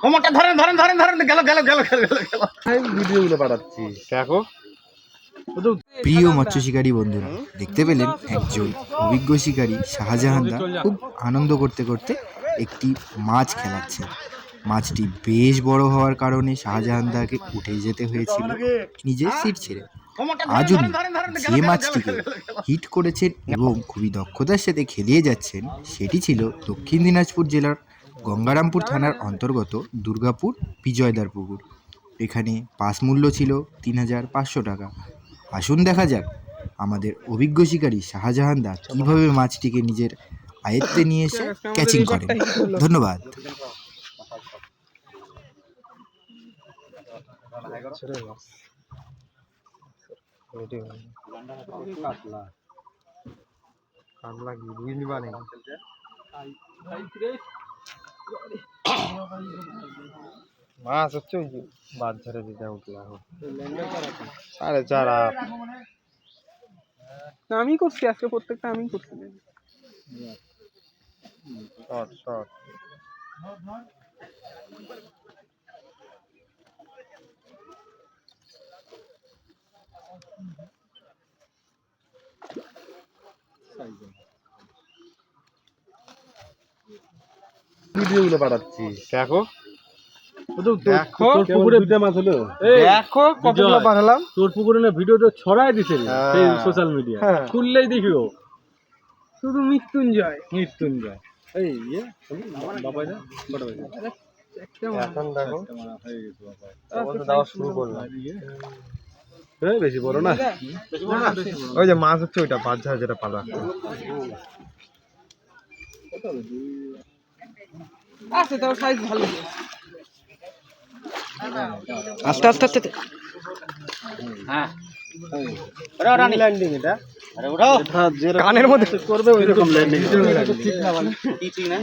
কোমরটা ধরেন ধরেন ধরেন ধরেন গেল গেল গেল গেল গেল ভিডিওগুলো পাঠাচ্ছি দেখো। প্রিয় মৎস্য শিকারী বন্ধুরা, দেখতে পেলেন একজন অভিজ্ঞ শিকারী শাহজাহানদা খুব আনন্দ করতে করতে একটি মাছ খেলাচ্ছেন। মাছটি বেশ বড় হওয়ার কারণে শাহজাহানদাকে উঠে যেতে হয়েছিল নিজের সিট ছেড়ে। আজ উনি যে মাছটিকে হিট করেছেন এবং খুবই দক্ষতার সাথে খেলিয়ে যাচ্ছেন সেটি ছিল দক্ষিণ দিনাজপুর জেলার গঙ্গারামপুর থানার অন্তর্গত দুর্গাপুর বিজয়দার পুকুর। এখানে পাস মূল্য ছিল ৩,৫০০ টাকা। আসুন দেখা যাক আমাদের অভিজ্ঞ শিকারী শাহজাহানদা কিভাবে মাছটিকে নিজের আয়ত্তে নিয়ে এসে ক্যাচিং করেন। ধন্যবাদ। মাছ হচ্ছে ওই যে বাদ ঝরে দিতে উঠলো এখন 4.5 আমি করছি আজকে, প্রত্যেকটা আমি করছি। শর্ট শর্ট ভিডিওগুলো পাঠাচ্ছি দেখো। দেখো পুকুরে দুইটা মাছ হলো। দেখো কতগুলো পাঠালাম। তোর পুকুরে না ভিডিও তো ছড়াই দিছে সেই সোশ্যাল মিডিয়া, খুললেই দেখিও শুধু মৃত্যুঞ্জয় মৃত্যুঞ্জয়। এই ইয়ে বাবাই না বড় ভাই এখন দেখো হয়ে গেছে বাবা, তখন তো দেওয়া শুরু করলাম। বেশি বড় না, ওই যে মাছ হচ্ছে ওইটা বাদ ঝরে যেটা পালা আছে, তাও সাইজ ভালো। আস্তে আস্তে আস্তে। হ্যাঁ ল্যান্ডিং এটা আরে ওঠাও কানের মধ্যে করবে ওইরকম ল্যান্ডিং ঠিক না মানে ঠিক না